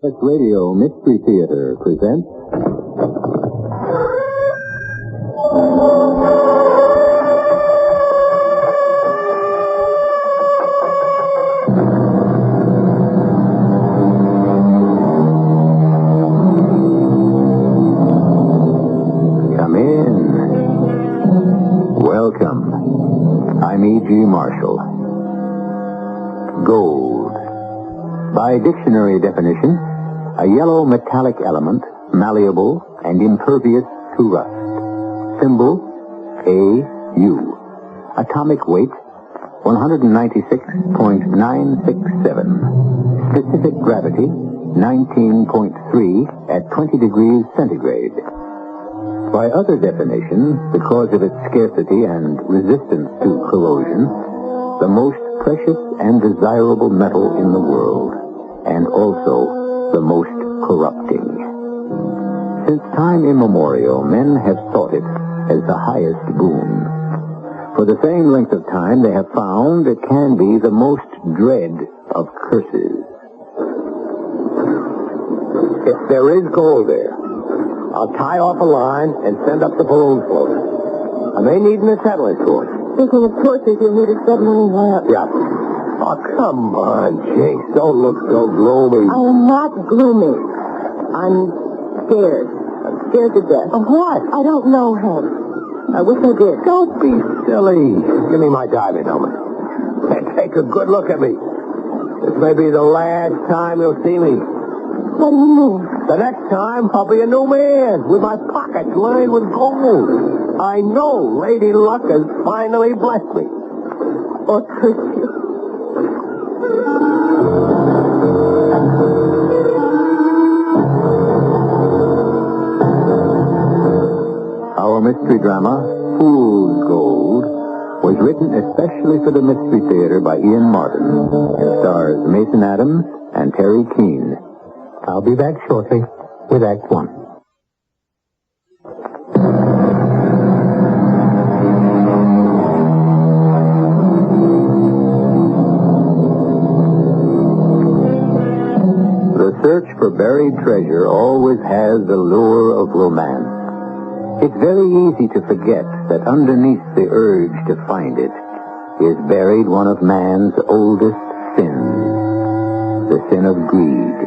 This Radio Mystery Theater presents... Come in. Welcome. I'm E.G. Marshall. Gold. By dictionary definition, a yellow metallic element, malleable and impervious to rust. Symbol, AU. Atomic weight, 196.967. Specific gravity, 19.3 at 20 degrees centigrade. By other definitions, because of its scarcity and resistance to corrosion, the most precious and desirable metal in the world, and also the most corrupting. Since time immemorial, men have sought it as the highest boon. For the same length of time, they have found it can be the most dread of curses. If there is gold there, I'll tie off a line and send up the balloon floater. I may need an acetylene torch. Speaking of torches, you'll need a submarine lamp. Yeah. Oh, come on, Chase. Don't look so gloomy. I am not gloomy. I'm scared. I'm scared to death. Of what? I don't know, Hank. I wish I did. Don't be silly. Give me my diving helmet. And take a good look at me. This may be the last time you'll see me. What do you mean? The next time, I'll be a new man with my pockets lined with gold. I know Lady Luck has finally blessed me. Or cursed you. Our mystery drama, Fool's Gold, was written especially for the Mystery Theater by Ian Martin and stars Mason Adams and Terry Keane. I'll be back shortly with Act One. The search for buried treasure always has the lure of romance. It's very easy to forget that underneath the urge to find it is buried one of man's oldest sins, the sin of greed,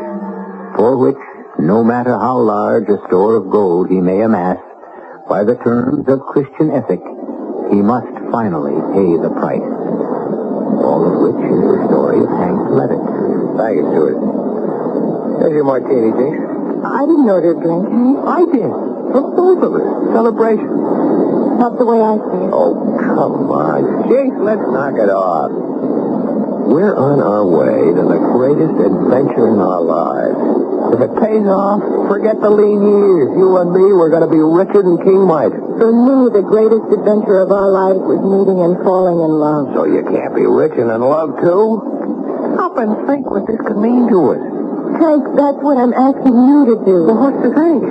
for which, no matter how large a store of gold he may amass, by the terms of Christian ethic, he must finally pay the price. All of which is the story of Hank Levitt. Thank you, Stuart. There's your martini, Jinx. I didn't order a drink, Hank. I did. For both of us. Celebration. Not the way I see it. Oh, come on. Jinx, let's knock it off. We're on our way to the greatest adventure in our lives. If it pays off, forget the lean years. You and me, we're going to be richer than King Mike. For me, the greatest adventure of our lives was meeting and falling in love. So you can't be rich and in love, too? Stop and think what this could mean to us. Hank, that's what I'm asking you to do. Well, what's to think?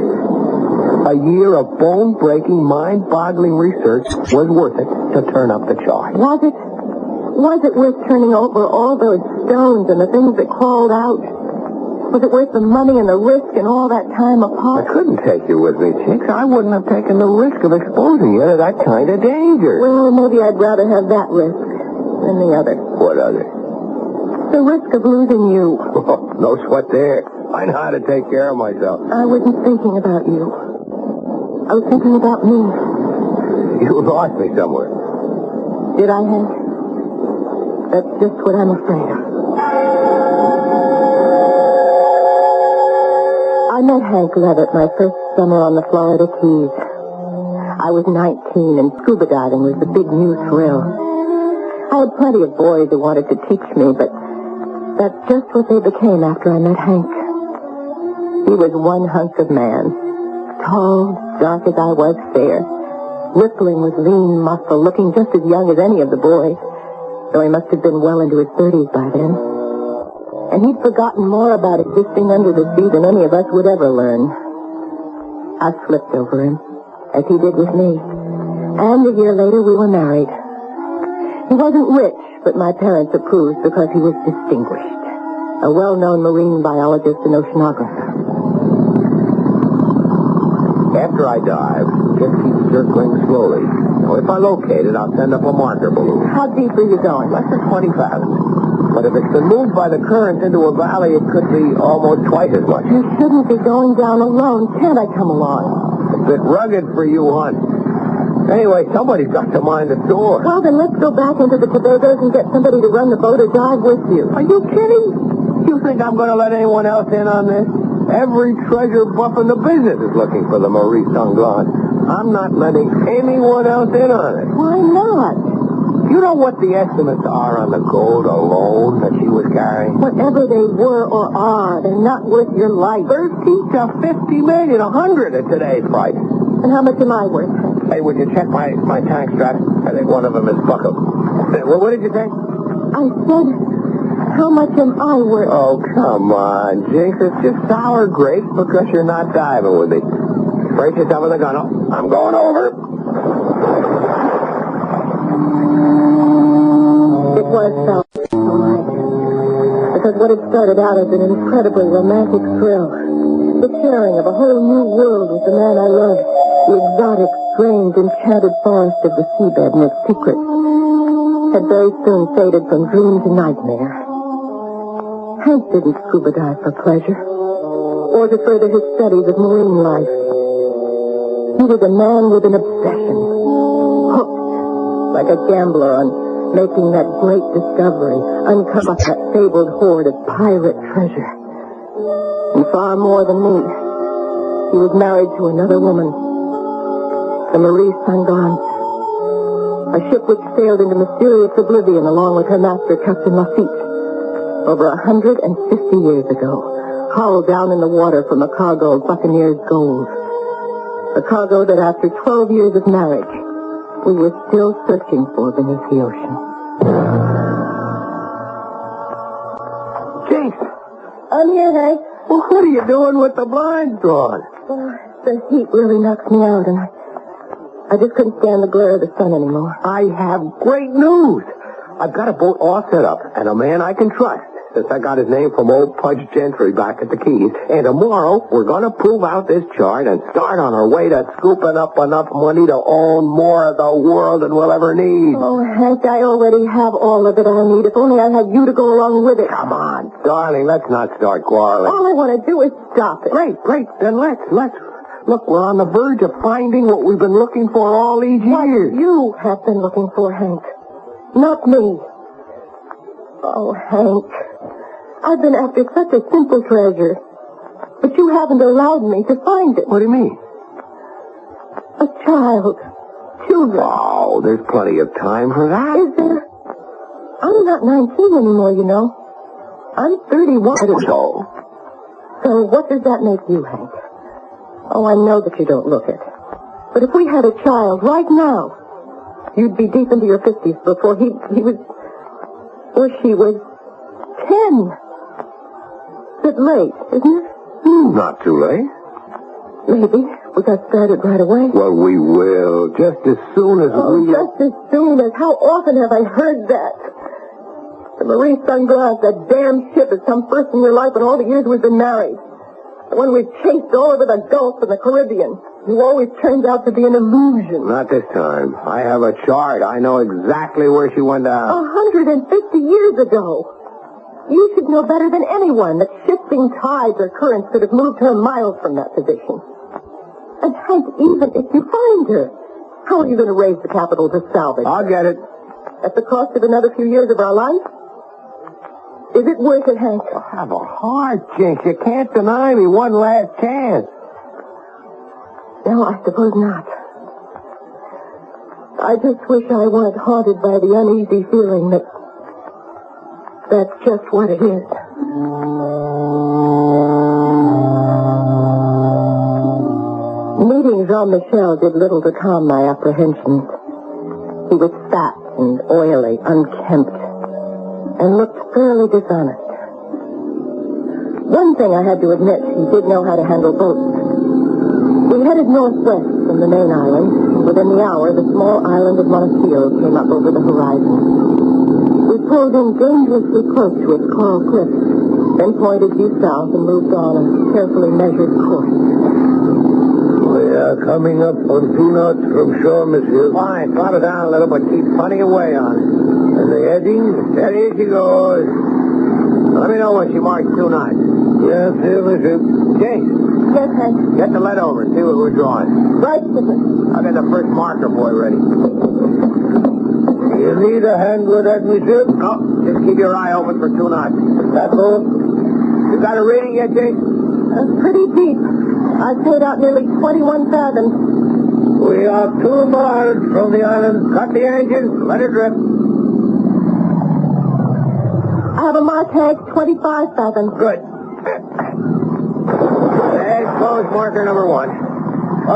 A year of bone-breaking, mind-boggling research was worth it to turn up the chart. Was it? Was it worth turning over all those stones and the things that crawled out? Was it worth the money and the risk and all that time apart? I couldn't take you with me, Chicks. I wouldn't have taken the risk of exposing you to that kind of danger. Well, maybe I'd rather have that risk than the other. What other? The risk of losing you. Oh, no sweat there. I know how to take care of myself. I wasn't thinking about you. I was thinking about me. You lost me somewhere. Did I, Hank? That's just what I'm afraid of. I met Hank Levitt my first summer on the Florida Keys. I was 19 and scuba diving was the big new thrill. I had plenty of boys who wanted to teach me, but that's just what they became after I met Hank. He was one hunk of man. Tall, dark as I was, fair. Rippling with lean muscle, looking just as young as any of the boys, though he must have been well into his 30s by then. And he'd forgotten more about existing under the sea than any of us would ever learn. I slipped over him, as he did with me. And a year later, we were married. He wasn't rich, but my parents approved because he was distinguished. a well-known marine biologist and oceanographer. After I dive, just keep circling slowly. Now, if I locate it, I'll send up a marker balloon. How deep are you going? Less than 20 fathoms. But if it's been moved by the current into a valley, it could be almost twice as much. You shouldn't be going down alone. Can't I come along? It's a bit rugged for you, hon. Anyway, somebody's got to mind the door. Well, then let's go back into the Tobago's and get somebody to run the boat or dive with you. Are you kidding? You think I'm going to let anyone else in on this? Every treasure buff in the business is looking for the Maurice Sunglass. I'm not letting anyone else in on it. Why not? You know what the estimates are on the gold alone that she was carrying? Whatever they were or are, they're not worth your life. 30 to 50 million, 100 at today's price. And how much am I worth? Hey, would you check my tank straps? I think one of them is buckled. What did you say? I said, how much am I worth? Oh, come on, Jinx. It's just sour grapes because you're not diving with me. Brace yourself in the gun. Oh, I'm going over. It was so right. Because what had started out as an incredibly romantic thrill, the sharing of a whole new world with the man I loved, the exotic, strange, enchanted forest of the seabed and its secrets, had very soon faded from dream to nightmare. Hank didn't scuba dive for pleasure, or to further his studies of marine life. He was a man with an obsession, hooked like a gambler on making that great discovery, uncover that fabled hoard of pirate treasure. And far more than me, he was married to another woman, the Maurice Sunglass, a ship which sailed into mysterious oblivion along with her master, Captain Lafitte, over 150 years ago, hauled down in the water from a cargo of buccaneers' gold. A cargo that after 12 years of marriage, we were still searching for beneath the ocean. Jinx! I'm here, Hank. Well, what are you doing with the blinds drawn? The heat really knocks me out, and I just couldn't stand the glare of the sun anymore. I have great news. I've got a boat all set up, and a man I can trust, since I got his name from old Pudge Gentry back at the Keys. And tomorrow, we're going to prove out this chart and start on our way to scooping up enough money to own more of the world than we'll ever need. Oh, Hank, I already have all of it I need. If only I had you to go along with it. Come on, darling, let's not start quarreling. All I want to do is stop it. Great. Then let's. Look, we're on the verge of finding what we've been looking for all these years. What you have been looking for, Hank. Not me. Oh, Hank. I've been after such a simple treasure, but you haven't allowed me to find it. What do you mean? A child. Children. Oh, there's plenty of time for that. Is there? I'm not 19 anymore, you know. I'm 31. So what does that make you, Hank? Oh, I know that you don't look it. But if we had a child right now, you'd be deep into your 50s before he was... or she was 10. Bit late, isn't it? Not too late. Maybe. We got started right away. Well, we will. Just as soon as we... just as soon as... How often have I heard that? The Maurice Sunglass, that damn ship, has come first in your life in all the years we've been married. The one we've chased all over the Gulf and the Caribbean. You always turned out to be an illusion. Not this time. I have a chart. I know exactly where she went down. 150 years ago. You should know better than anyone that shifting tides or currents could have moved her miles from that position. And Hank, even if you find her, how are you going to raise the capital to salvage her? I'll get it. At the cost of another few years of our life? Is it worth it, Hank? Oh, have a heart, Jinx. You can't deny me one last chance. No, I suppose not. I just wish I weren't haunted by the uneasy feeling that that's just what it is. Meeting Jean-Michel did little to calm my apprehensions. He was fat and oily, unkempt, and looked fairly dishonest. One thing I had to admit, he did know how to handle boats. We headed northwest from the main island. Within the hour, the small island of Montreal came up over the horizon. We pulled in dangerously close to its coral cliffs, then pointed due south and moved on a carefully measured course. We are coming up on 2 knots from shore, monsieur. Fine. Throttle down a little, but keep plenty of way on. And the heading? Steady as she goes. Let me know when she marks 2 knots. Yes, sir, monsieur. James, Yes, Hank. get the lead over and see what we're drawing. Right, Skipper. I'll get the first marker boy ready. You need a hand with that, monsieur? No, just keep your eye open for 2 knots. That's all. You got a reading yet, James? Pretty deep. I've paid out nearly 21 fathoms. We are 2 miles from the island. Cut the engine. Let it drip. I have a mark, Hank, 25 fathoms. Good. There's closed marker number 1.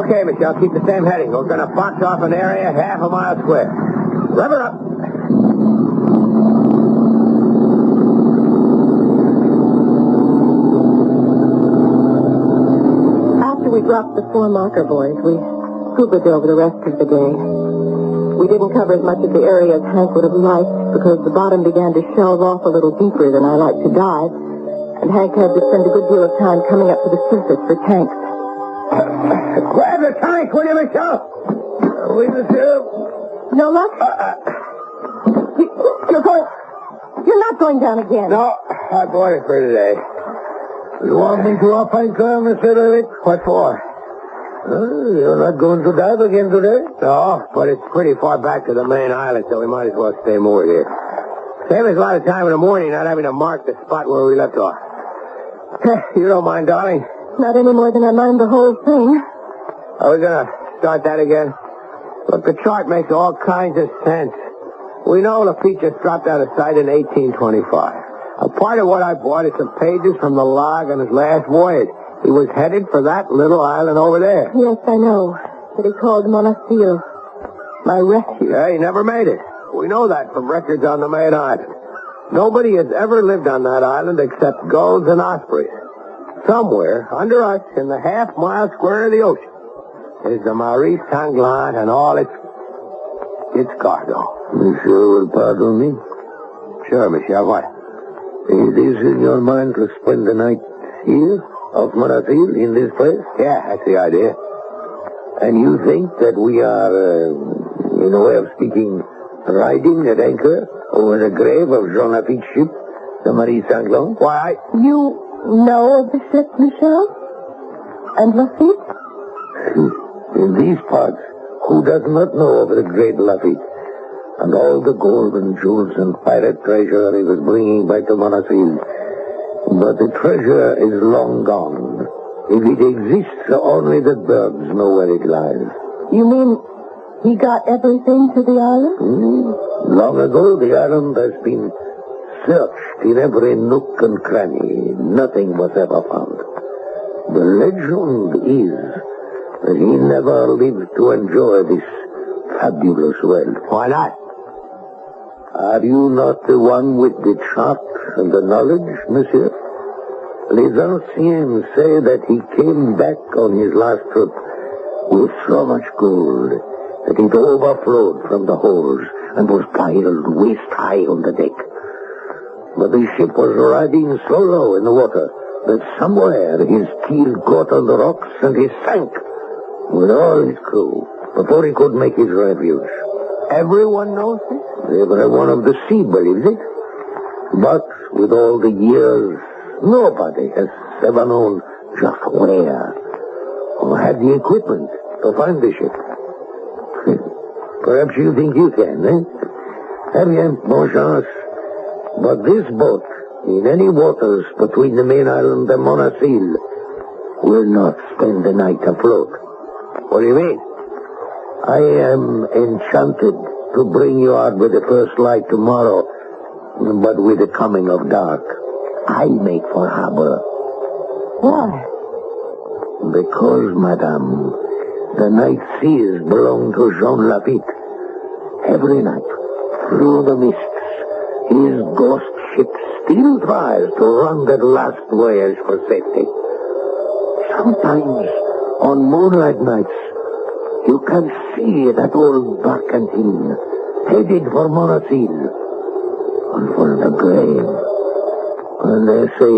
Okay, Michelle, keep the same heading. We're going to box off an area half a mile square. Rev her up. After we dropped the 4 marker buoys, we scuba dove the rest of the day. We didn't cover as much of the area as Hank would have liked because the bottom began to shelve off a little deeper than I like to dive, and Hank had to spend a good deal of time coming up to the surface for tanks. Grab the tank, will you, Michelle? Oui, monsieur. No luck? You're not going down again. No, I bought it for today. You want me to up anchor, Mr. Levitt? What for? You're not going to dive again today? No, but it's pretty far back to the main island, so we might as well stay moored here. Save us a lot of time in the morning not having to mark the spot where we left off. You don't mind, darling? Not any more than I mind the whole thing. Are we going to start that again? Look, the chart makes all kinds of sense. We know Lafitte just dropped out of sight in 1825. A part of what I bought is some pages from the log on his last voyage. He was headed for that little island over there. Yes, I know. It is called Monasterio. My refuge. Yeah, he never made it. We know that from records on the main island. Nobody has ever lived on that island except gulls and ospreys. Somewhere under us in the half-mile square of the ocean is the Maurice Sanglant and all its cargo. Monsieur will pardon me? Sure, Michel, what? It is in your mind to spend the night here, off Monatil, in this place? Yeah, that's the idea. And you think that we are, in a way of speaking, riding at anchor over the grave of Jean Lafitte's ship, the Marie Sanglant? Why, You know of the ship, Michel? And Lafitte? In these parts, who does not know of the great Lafitte and all the gold and jewels and pirate treasure he was bringing back to Monatil? But the treasure is long gone. If it exists, only the birds know where it lies. You mean he got everything to the island? Long ago, the island has been searched in every nook and cranny. Nothing was ever found. The legend is that he never lived to enjoy this fabulous wealth. why not? Are you not the one with the chart and the knowledge, monsieur? Les anciens say that he came back on his last trip with so much gold that it overflowed from the holes and was piled waist high on the deck. But the ship was riding so low in the water that somewhere his keel caught on the rocks and he sank with all his crew before he could make his refuge. Everyone knows this? Every one of the sea believes it. But with all the years, nobody has ever known just where or had the equipment to find the ship. Perhaps you think you can, eh? Eh bien, bon chance. But this boat, in any waters between the main island and Monatil, will not spend the night afloat. What do you mean? I am enchanted to bring you out with the first light tomorrow, but with the coming of dark, I make for harbor. Why? Because, madame, the night seas belong to Jean Lafitte. Every night, through the mists, his ghost ship still tries to run that last voyage for safety. Sometimes, on moonlight nights, you can see that old barkentine headed for Monatil and for the grave And they say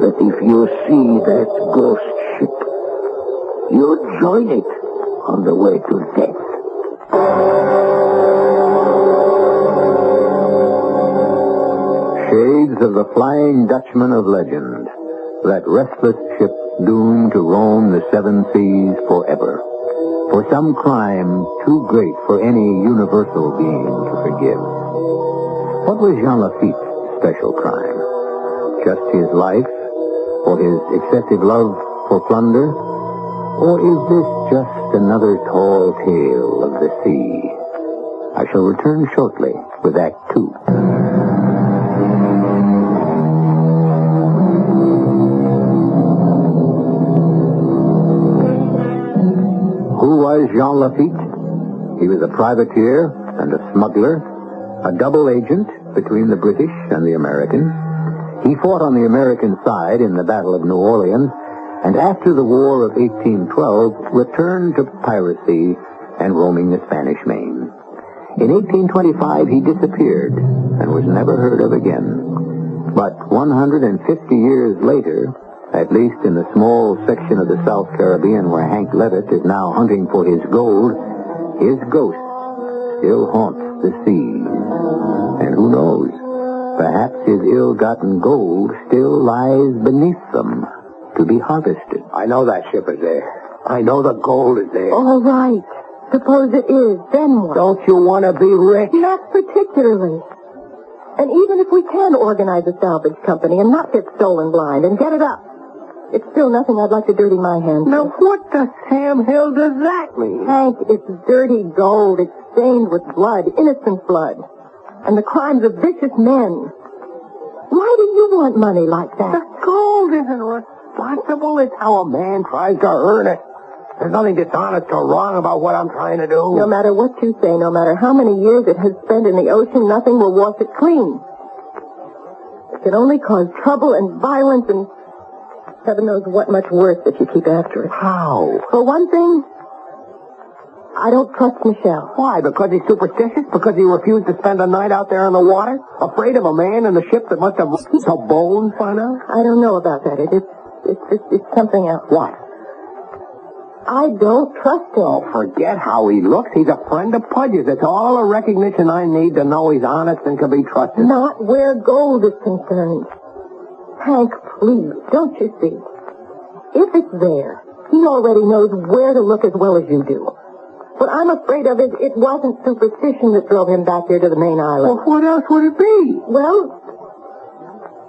that if you see that ghost ship, you join it on the way to death. Shades of the Flying Dutchman of legend, that restless ship doomed to roam the seven seas forever, for some crime too great for any universal being to forgive. What was Jean Lafitte's special crime? Just his life? Or his excessive love for plunder? Or is this just another tall tale of the sea? I shall return shortly with Act 2. Who was Jean Lafitte? He was a privateer and a smuggler, a double agent between the British and the Americans. He fought on the American side in the Battle of New Orleans, and after the War of 1812, returned to piracy and roaming the Spanish Main. In 1825, he disappeared and was never heard of again. But 150 years later, at least in the small section of the South Caribbean where Hank Levitt is now hunting for his gold, his ghost still haunts the seas. And who knows, perhaps his ill-gotten gold still lies beneath them to be harvested. I know that ship is there. I know the gold is there. All right. Suppose it is, then what? Don't you want to be rich? Not particularly. And even if we can organize a salvage company and not get stolen blind and get it up, it's still nothing I'd like to dirty my hands Now, with. what the Sam Hill does that mean? Hank, it's dirty gold. It's stained with blood, innocent blood, and the crimes of vicious men. Why do you want money like The that? gold isn't responsible. It's how a man tries to earn it. There's nothing dishonest or wrong about what I'm trying to do. No matter what you say, no matter how many years it has spent in the ocean, nothing will wash it clean. It can only cause trouble and violence and heaven knows what much worse if you keep after it. How? For one thing, I don't trust Michel. Why? Because he's superstitious? Because he refused to spend a night out there on the water? Afraid of a man in the ship that must have a bone by now? I don't know about that. It's something else. What? I don't trust him. Oh, forget how he looks. He's a friend of Pudge's. It's all the recognition I need to know he's honest and can be trusted. Not where gold is concerned. Hank, please, don't you see? If it's there, he already knows where to look as well as you do. What I'm afraid of is it wasn't superstition that drove him back here to the main island. Well, what else would it be? Well,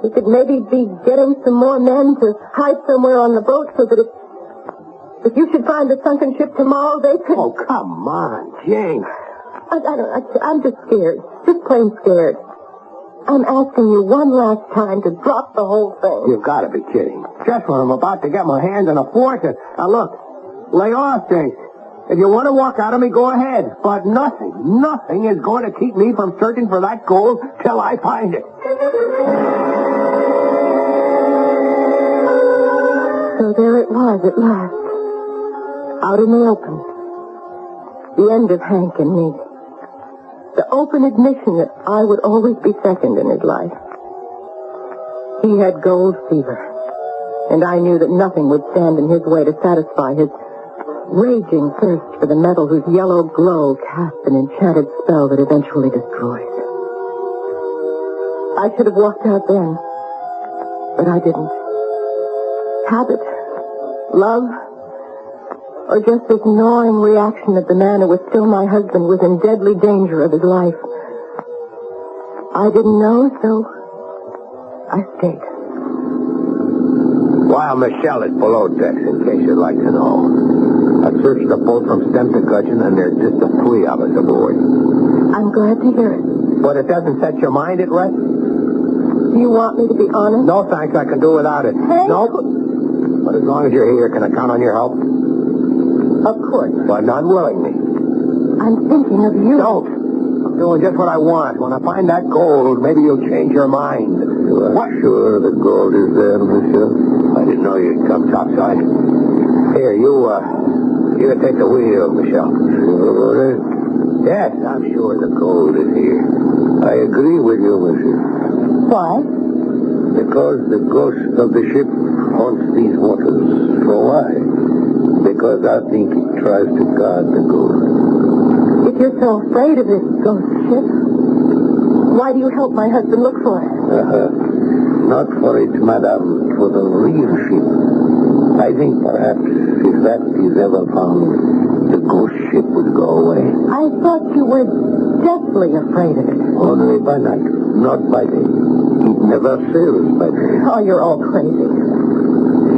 he could maybe be getting some more men to hide somewhere on the boat so that if you should find the sunken ship tomorrow, they could... Oh, come on, Jane. I'm just scared. Just plain scared. I'm asking you one last time to drop the whole thing. You've got to be kidding. Just when I'm about to get my hands on a fortune. Now, look, lay off, Jane. If you want to walk out of me, go ahead. But nothing is going to keep me from searching for that gold till I find it. So there it was at last. Out in the open. The end of Hank and me. The open admission that I would always be second in his life. He had gold fever, and I knew that nothing would stand in his way to satisfy his raging thirst for the metal whose yellow glow cast an enchanted spell that eventually destroys. I should have walked out then, but I didn't. Habit, love, or just this gnawing reaction that the man who was still my husband was in deadly danger of his life. I didn't know, so I stayed. While Michelle is below decks, in case you'd like to know. I searched the boat from stem to gudgeon, and there's just the three of us aboard. I'm glad to hear it. But it doesn't set your mind at rest? You want me to be honest? No, thanks. I can do without it. Hey. Nope. But as long as you're here, can I count on your help? Of course. But not willingly. I'm thinking of you. Don't. I'm doing just what I want. When I find that gold, maybe you'll change your mind. You are what? Sure the gold is there, monsieur? I didn't know you'd come topside. Here, you take the wheel, Michelle. Sure. Yes, I'm sure the gold is here. I agree with you, monsieur. Why? Because the ghost of the ship haunts these waters. For why? Because I think it tries to guard the gold. If you're so afraid of this ghost ship, why do you help my husband look for it? Not for it, madame, for the real ship. I think perhaps if that is ever found, the ghost ship would go away. I thought you were deathly afraid of it. Only by night, not by day. It never sails by day. Oh, you're all crazy.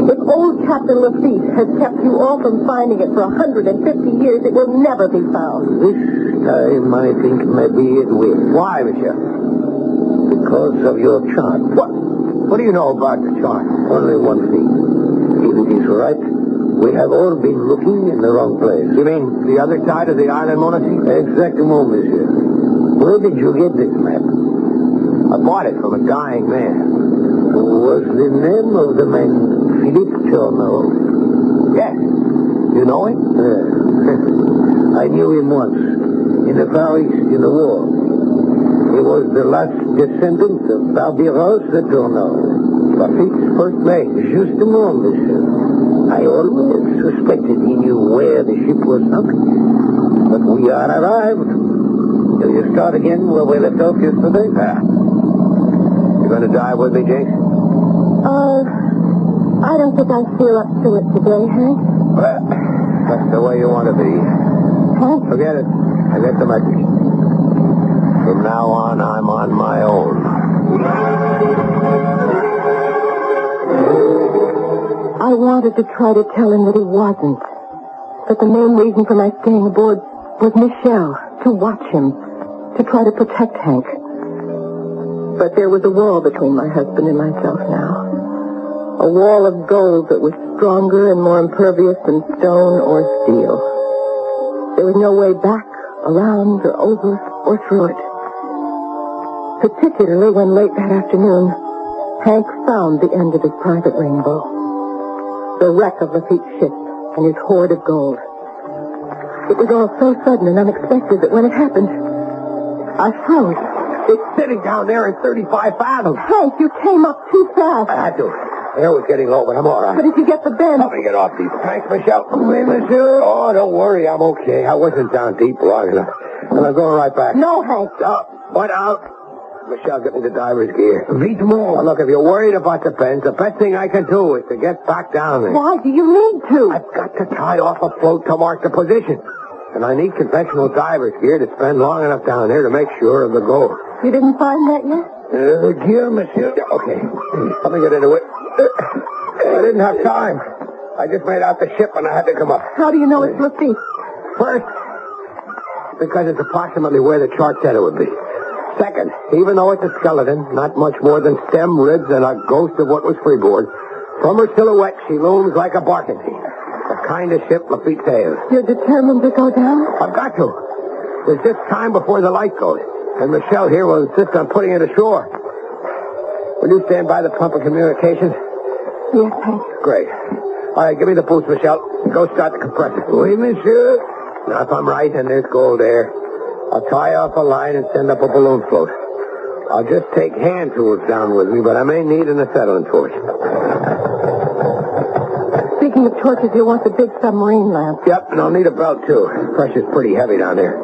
If old Captain Lafitte has kept you all from finding it for 150 years, it will never be found. This time, I think maybe it will. Why, monsieur? Because of your chart. What do you know about the chart? Only one thing. If it is right, we have all been looking in the wrong place. You mean the other side of the island, Monacy? Exactement, monsieur. Where did you get this map? I bought it from a dying man. Was the name of the man Philippe Tourneau? Yes. You know him? I knew him once, in the Far East, in the war. He was the last descendant of Barbiros de Tourneau. Lafitte's first mate. Justement, monsieur. I always suspected he knew where the ship was sunk. But we are arrived. Will you start again where we left off yesterday? You going to dive with me, Jinx? I don't think I feel up to it today, Hank. Well, that's the way you want to be. Hank? Forget it. I get the message. From now on, I'm on my own. I wanted to try to tell him that he wasn't. But the main reason for my staying aboard was Michelle, to watch him, to try to protect Hank. But there was a wall between my husband and myself now. A wall of gold that was stronger and more impervious than stone or steel. There was no way back, around, or over, or through it. Particularly when late that afternoon, Hank found the end of his private rainbow. The wreck of Lafitte's ship and his hoard of gold. It was all so sudden and unexpected that when it happened, I froze. It's sitting down there in 35 fathoms. Hank, you came up too fast. I had to. The air was getting low, but I'm all right. But if you get the bend... Help me get off these planks, Michelle. Oui, monsieur. Oh, don't worry. I'm okay. I wasn't down deep long enough. And I'm going right back. No, Hank. What out? Michelle, get me the diver's gear. Vite more. Now, look, if you're worried about the bends, the best thing I can do is to get back down there. Why do you need to? I've got to tie off a float to mark the position. And I need conventional diver's gear to spend long enough down there to make sure of the goal. You didn't find that yet? The gear, monsieur. Okay. Let me get into it. I didn't have time. I just made out the ship and I had to come up. How do you know it's Lafitte? First, because it's approximately where the chart said it would be. Second, even though it's a skeleton, not much more than stem, ribs, and a ghost of what was freeboard, from her silhouette, she looms like a barkentine. The kind of ship Lafitte sails. You're determined to go down? I've got to. There's just time before the light goes. And Michelle here will insist on putting it ashore. Will you stand by the pump of communications? Yes, Hank. Great. All right, give me the boots, Michelle. Go start the compressor. Oui, monsieur. Now, if I'm right and there's gold there, I'll tie off a line and send up a balloon float. I'll just take hand tools down with me, but I may need an acetylene torch. Speaking of torches, you'll want the big submarine lamp. Yep, and I'll need a belt, too. Pressure's pretty heavy down there.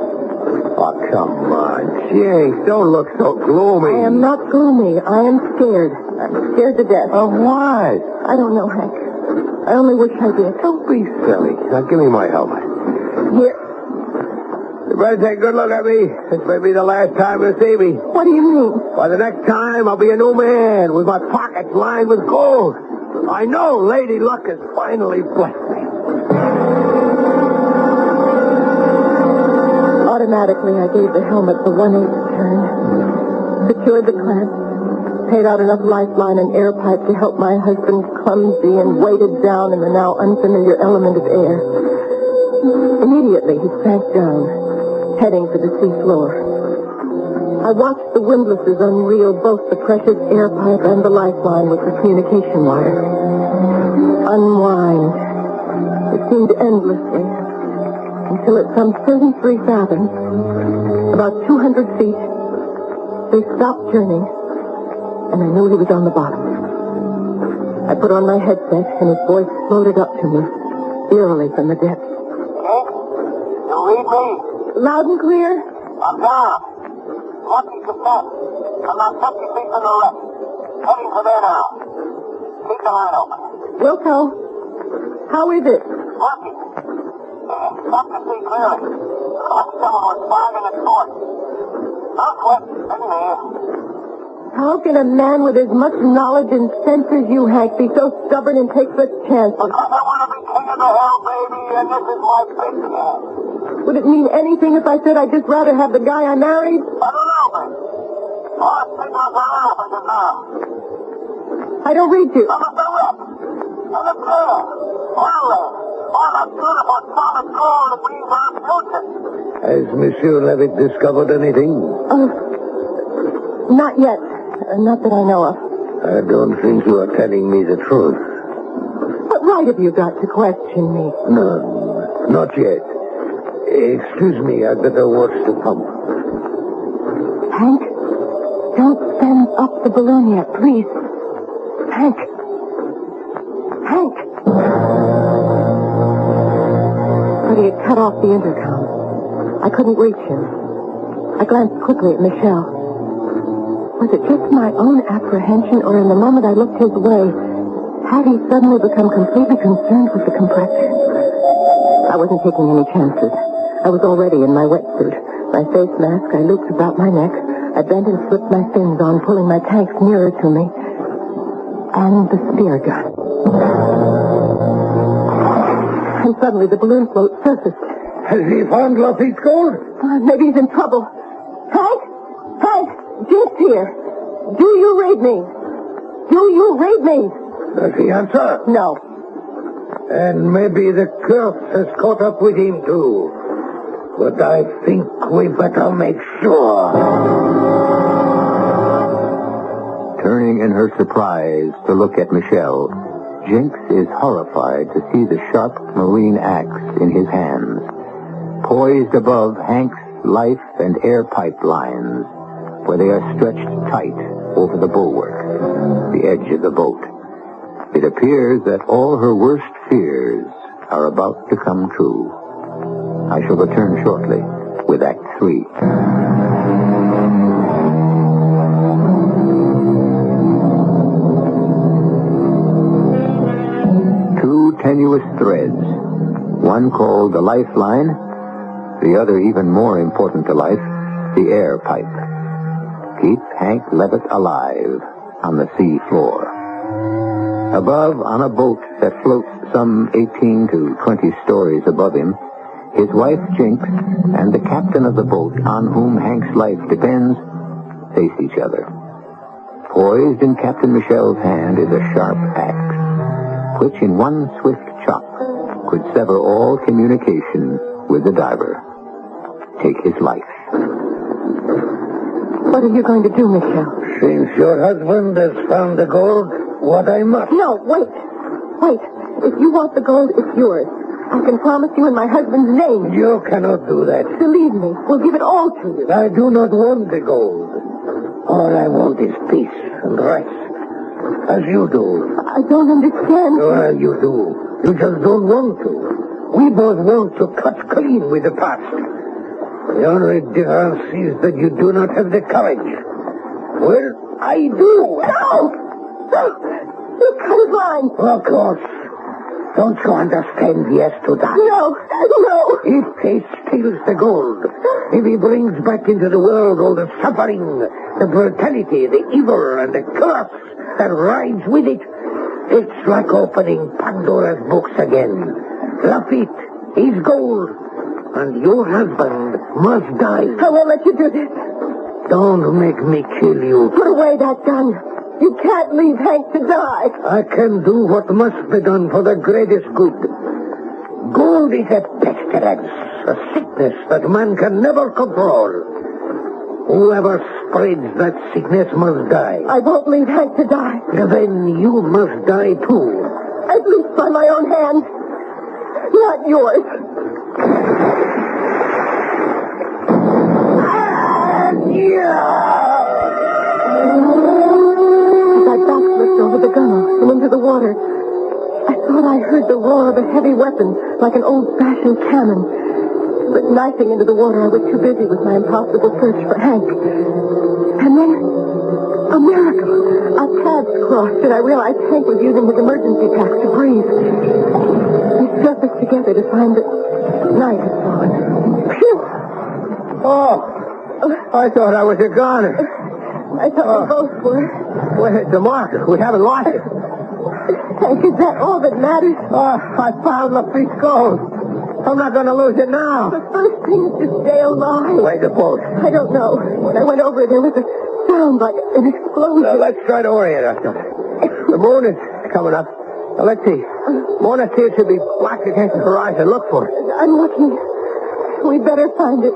Oh, come on, Jinx. Don't look so gloomy. I am not gloomy. I am scared. I'm scared to death. Of what? I don't know, Hank. I only wish I did. Don't be silly. Now, give me my helmet. Here. You better take a good look at me. This may be the last time you'll see me. What do you mean? By the next time, I'll be a new man with my pockets lined with gold. I know Lady Luck has finally blessed me. Automatically, I gave the helmet the 1/8 turn, secured the clamp, paid out enough lifeline and air pipe to help my husband clumsy and weighted down in the now unfamiliar element of air. Immediately, he sank down, heading for the sea floor. I watched the windlasses unreel both the precious air pipe and the lifeline with the communication wire. Unwind. It seemed endlessly, until at some 33 fathoms, about 200 feet, they stopped turning and I knew he was on the bottom. I put on my headset, and his voice floated up to me, eerily from the depths. Hank, you read me? Loud and clear? I'm down. 20%. I'm not 50 feet from the wreck. Heading for there now. Keep the line open. Wilco, how is it? Working. Stop to see clearly. Like someone was firing at fort. Don't quit. Hang there. How can a man with as much knowledge and sense as you, Hank, be so stubborn and take such chances? Because I want to be king of the hill, baby, and this is my big chance. Would it mean anything if I said I'd just rather have the guy I married? I don't know, baby. All the signals are off as of now. I don't read you. I'm at the wreck. I'm a prayer. Oil lamp. All that beautiful solid gold that means our future. Has Monsieur Levitt discovered anything? Not yet. Not that I know of. I don't think you are telling me the truth. What right have you got to question me? None. Not yet. Excuse me, I'd better watch the pump. Hank, don't send up the balloon yet, please. Hank. Hank. But he had cut off the intercom. I couldn't reach him. I glanced quickly at Michelle. Was it just my own apprehension, or in the moment I looked his way, had he suddenly become completely concerned with the compressor? I wasn't taking any chances. I was already in my wetsuit. My face mask I looped about my neck. I bent and slipped my fins on, pulling my tanks nearer to me. And the spear gun. And suddenly the balloon float surfaced. Has he found Lafitte's gold? Maybe he's in trouble. Hank? Hank! Jinx here. Do you read me? Do you read me? Does he answer? No. And maybe the curse has caught up with him, too. But I think we better make sure. Turning in her surprise to look at Michelle, Jinx is horrified to see the sharp marine axe in his hands, poised above Hank's life and air pipelines, where they are stretched tight over the bulwark, the edge of the boat. It appears that all her worst fears are about to come true. I shall return shortly with Act 3. Two tenuous threads, one called the lifeline, the other even more important to life, the air pipe. Keep Hank Levitt alive on the sea floor. Above, on a boat that floats some 18 to 20 stories above him, his wife Jinx and the captain of the boat on whom Hank's life depends face each other. Poised in Captain Michelle's hand is a sharp axe, which in one swift chop could sever all communication with the diver. Take his life. What are you going to do, Michelle? Since your husband has found the gold, what I must... No, wait. Wait. If you want the gold, it's yours. I can promise you in my husband's name. You cannot do that. Believe me, we'll give it all to you. I do not want the gold. All I want is peace and rest. As you do. I don't understand. Well, you do. You just don't want to. We both want to cut clean with the past. The only difference is that you do not have the courage. Well, I do. No! You cut his line. Of course. Don't you understand he has to die? No. If he steals the gold, if he brings back into the world all the suffering, the brutality, the evil, and the curse that rides with it, it's like opening Pandora's books again. Lafitte, his gold, and your husband must die. I won't let you do this. Don't make me kill you. Put away that gun. You can't leave Hank to die. I can do what must be done for the greatest good. Gold is a pestilence, a sickness that man can never control. Whoever spreads that sickness must die. I won't leave Hank to die. Then you must die too. At least by my own hand. Not yours. the gunwale and into the water. I thought I heard the roar of a heavy weapon, like an old-fashioned cannon. But knifing into the water, I was too busy with my impossible search for Hank. And then, a miracle. Our paths crossed, and I realized Hank was using his emergency pack to breathe. We surfaced together to find that night had fallen. Phew! Oh, I thought I was a goner. I thought we both were. Well, it's a marker. We haven't lost it. Hank, is that all that matters? Oh, I found Lafitte's gold. I'm not going to lose it now. The first thing is to stay alive. Where's the boat? I don't know. When I went over, there was a sound like an explosion. Let's try to orient ourselves. The moon is coming up. Now, let's see. Moon appears to be black against the horizon. Look for it. I'm looking. We'd better find it.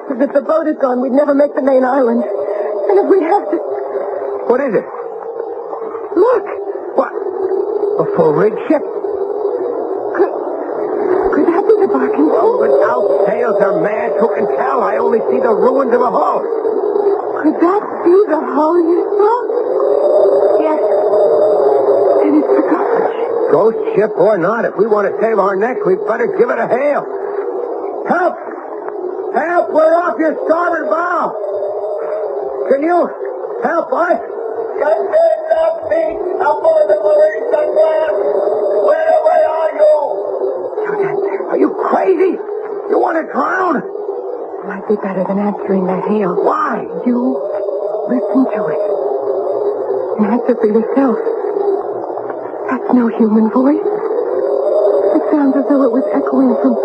Because if the boat is gone, we'd never make the main island. And if we have to... What is it? Look! What? A full-rigged ship? Could that be the barking boat? Without sails or mast, who can tell? I only see the ruins of a hull. Could that be the hull you saw? Yes. And it's the ghost. Ghost ship or not, if we want to save our necks, we'd better give it a hail. Help! Help! We're off your starboard bow! Can you help us? Captain Lafitte, aboard the Marine Sunglass! Where are you? Are you crazy? You want to drown? Might be better than answering that hail. Why? You listen to it. And answer for yourself. That's no human voice. It sounds as though it was echoing from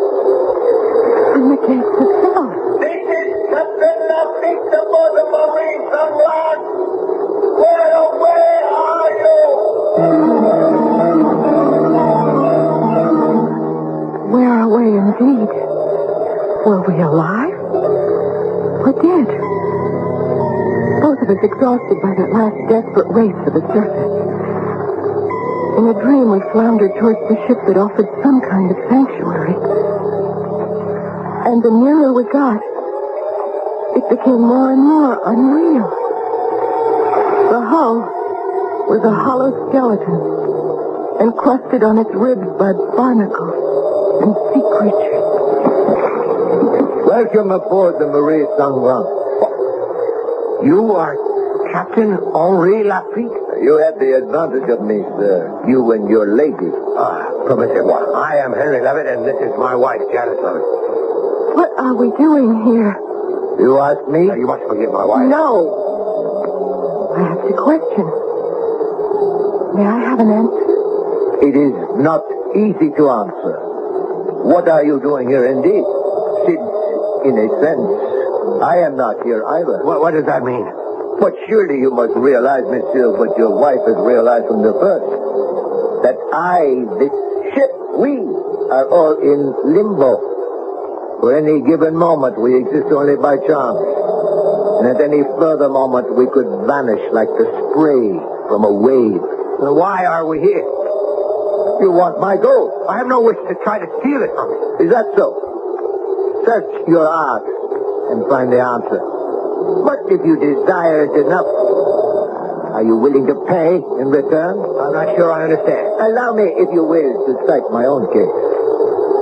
the gates itself. This is Captain Lafitte aboard the Marine Sunglass! Where are you? Where away indeed? Were we alive? Or dead? Both of us exhausted by that last desperate race to the surface. In a dream, we floundered towards the ship that offered some kind of sanctuary. And the nearer we got, it became more and more unreal. The hull was a hollow skeleton, encrusted on its ribs by barnacles and sea creatures. Welcome aboard the Marie Sanglant. You are Captain Henri Lafitte? You had the advantage of me, sir. You and your lady. Promettez-moi. I am Henry Levitt, and this is my wife, Janice Levitt. What are we doing here? You asked me? You must forgive my wife. No. I have to question. May I have an answer? It is not easy to answer. What are you doing here indeed? Since, in a sense, I am not here either. What does that mean? But surely you must realize, monsieur, what your wife has realized from the first. That this ship, we are all in limbo. For any given moment, we exist only by chance. And at any further moment, we could vanish like the spray from a wave. Then why are we here? You want my gold? I have no wish to try to steal it from you. Is that so? Search your heart and find the answer. But if you desire it enough, are you willing to pay in return? I'm not sure I understand. Allow me, if you will, to cite my own case.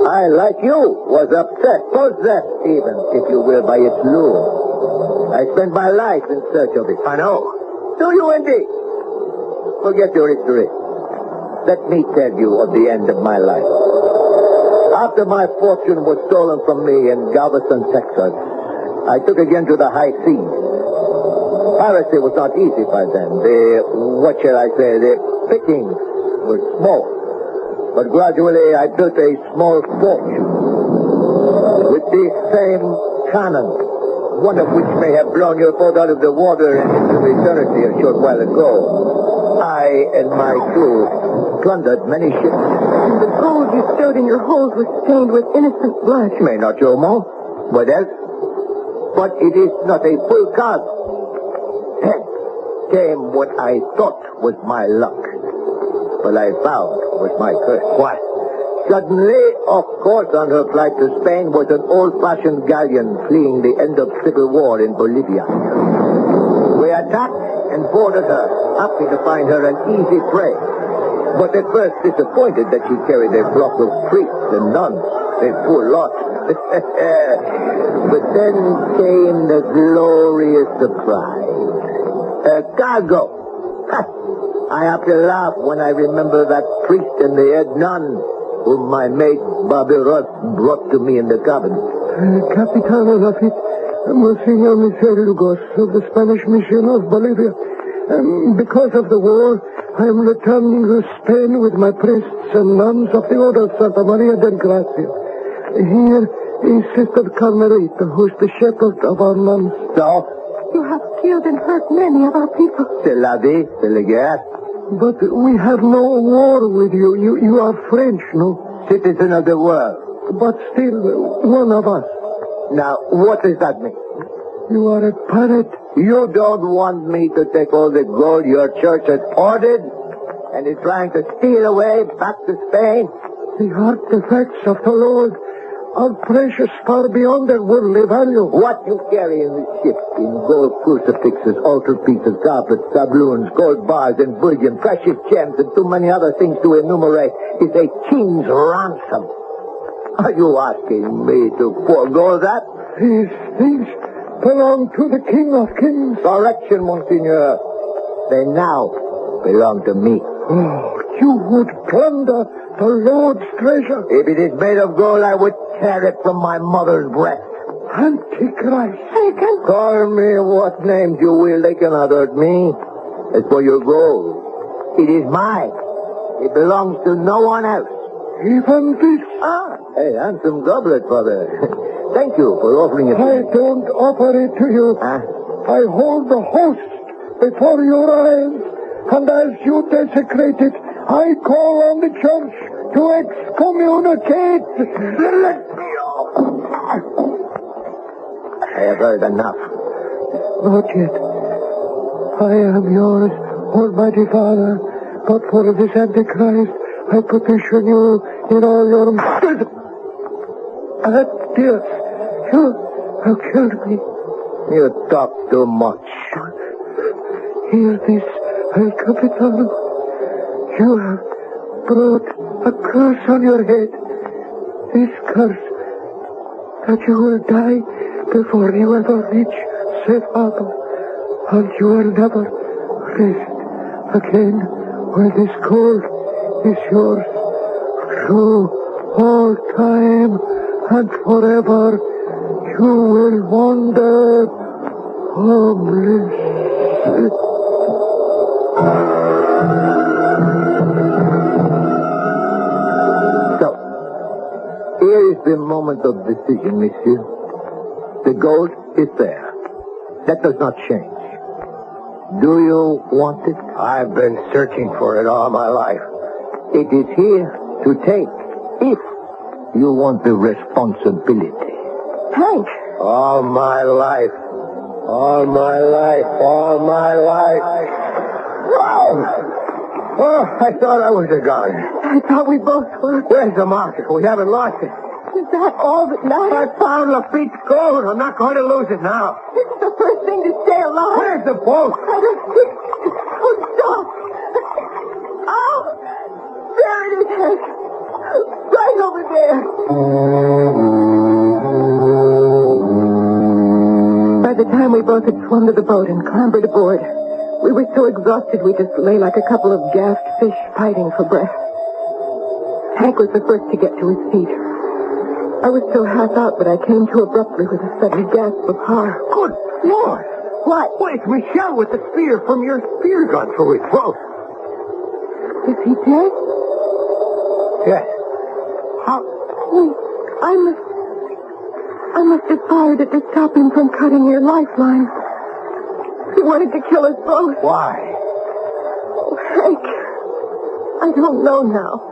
I, like you, was upset, possessed even, if you will, by its lure. I spent my life in search of it. I know. Do you indeed? Forget your history. Let me tell you of the end of my life. After my fortune was stolen from me in Galveston, Texas, I took again to the high seas. Piracy was not easy by then. The pickings were small. But gradually I built a small fortune. With these same cannon, one of which may have blown your boat out of the water and into eternity a short while ago, I and my crew plundered many ships. And the gold you stowed in your holds was stained with innocent blood. You may not show more. What else? But it is not a full card. Then came what I thought was my luck. But I found was my curse. What? Suddenly, of course, on her flight to Spain was an old-fashioned galleon fleeing the end of civil war in Bolivia. We attacked and and boarded her, happy to find her an easy prey. But at first disappointed that she carried a flock of priests and nuns, a poor lot. But then came the glorious surprise. Cargo. I have to laugh when I remember that priest and the head nun whom my mate Bobby Ross brought to me in the cabin. Capitano Lafitte, Monsignor Michel Lugos of the Spanish Mission of Bolivia. Because of the war, I am returning to Spain with my priests and nuns of the Order of Santa Maria del Gracia. Here is Sister Carmelita, who's the shepherd of our nuns. So? You have killed and hurt many of our people. C'est la vie, c'est la guerre. But we have no war with you. You are French, no? Citizen of the world. But still, one of us. Now, what does that mean? You are a pirate. You don't want me to take all the gold your church has ordered and is trying to steal away back to Spain? The artifacts of the Lord are precious, far beyond their worldly value. What you carry in the ship in gold crucifixes, altar pieces, goblets, doubloons, gold bars, and bullion, precious gems, and too many other things to enumerate is a king's ransom. Are you asking me to forego that? These things belong to the King of Kings. Correction, Monsignor. They now belong to me. Oh, you would plunder the Lord's treasure. If it is made of gold, I would tear it from my mother's breast. Antichrist. Pagan. Call me what names you will. They cannot hurt me. As for your gold, it is mine. It belongs to no one else. Even this? Hey, handsome goblet, Father. Thank you for offering it to I me. don't offer it to you. I hold the host before your eyes, and as you desecrate it, I call on the church to excommunicate. Let me off. I have heard enough. Not yet. I am yours, Almighty Father, but for this Antichrist, I petition you in all your... Dear, you have killed me. You talk too much. Hear this, El Capitano. You have brought a curse on your head. This curse, that you will die before you ever reach safe harbor, and you will never rest again where this gold is yours. Through all time and forever, you will wander homeless. So, here is the moment of decision, monsieur. The gold is there. That does not change. Do you want it? I've been searching for it all my life. It is here to take, if you want the responsibility. Hank. All my life. All my life. All my life. Wow! Oh, I thought I was a gun. I thought we both were. Where's the marker? We haven't lost it. Is that all that matters? I found Lafitte's gold. I'm not going to lose it now. This is the first thing to stay alive. Where's the boat? I don't think... Oh, stop. Oh, there it is, Hank. Right over there. By the time we both had swum to the boat and clambered aboard, we were so exhausted we just lay like a couple of gassed fish fighting for breath. Hank was the first to get to his feet. I was so half out that I came to abruptly with a sudden gasp of horror. Good Lord! What? Well, it's Michel with the spear from your spear gun through his throat. Is he dead? Yes. How? Wait, I must have fired it to stop him from cutting your lifeline. He wanted to kill us both. Why? Oh, Hank, I don't know now.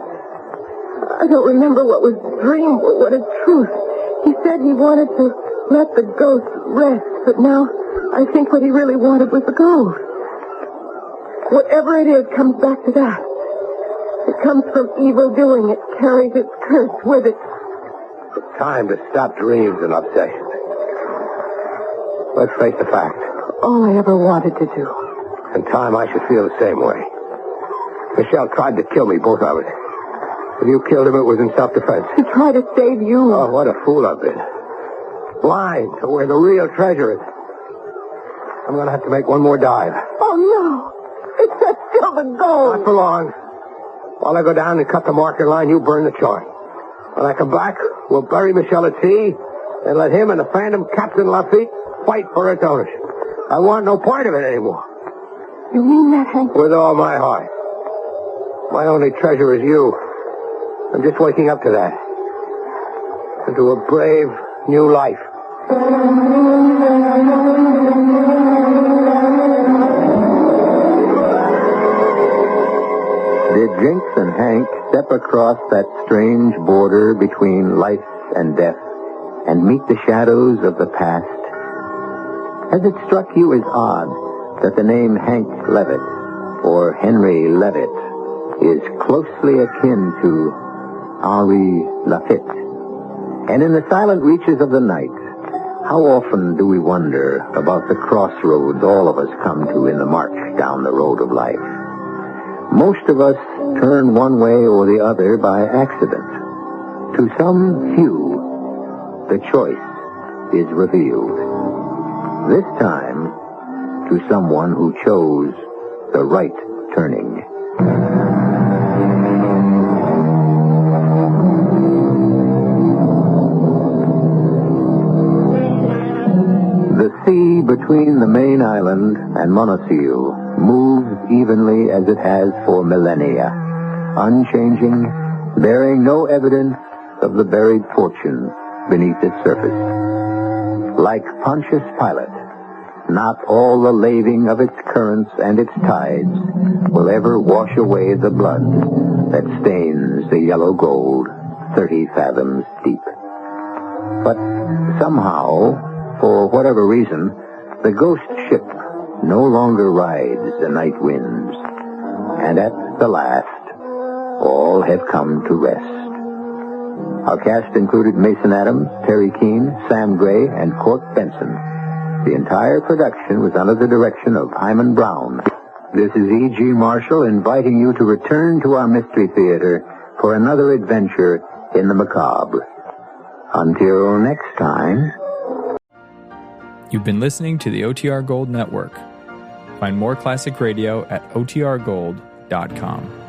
I don't remember what was dream or what is truth. He said he wanted to let the ghost rest, but now I think what he really wanted was the gold. Whatever it is comes back to that. It comes from evil doing. It carries its curse with it. It's time to stop dreams and obsessions. Let's face the fact. All I ever wanted to do. In time, I should feel the same way. Michelle tried to kill me, both of us. When you killed him, it was in self-defense. To try to save you. Oh, what a fool I've been. Blind to where the real treasure is. I'm going to have to make one more dive. Oh, no. It's still the gold. Not for long. While I go down and cut the marker line, you burn the chart. When I come back, we'll bury Michelle at sea and let him and the phantom Captain Lafitte fight for its ownership. I want no part of it anymore. You mean that, Hank? With all my heart. My only treasure is you. I'm just waking up to that. And to a brave new life. Did Jinx and Hank step across that strange border between life and death and meet the shadows of the past? Has it struck you as odd that the name Hank Levitt, or Henry Levitt, is closely akin to Henri Lafitte? And in the silent reaches of the night, how often do we wonder about the crossroads all of us come to in the march down the road of life? Most of us turn one way or the other by accident. To some few, the choice is revealed. This time, to someone who chose the right turning. The sea between the main island and Montecito moves evenly as it has for millennia, unchanging, bearing no evidence of the buried fortune beneath its surface. Like Pontius Pilate, not all the laving of its currents and its tides will ever wash away the blood that stains the yellow gold 30 fathoms deep. But somehow, for whatever reason, the ghost ship no longer rides the night winds. And at the last, all have come to rest. Our cast included Mason Adams, Terry Keane, Sam Gray, and Court Benson. The entire production was under the direction of Hyman Brown. This is E.G. Marshall inviting you to return to our Mystery Theater for another adventure in the macabre. Until next time... You've been listening to the OTR Gold Network. Find more classic radio at otrgold.com.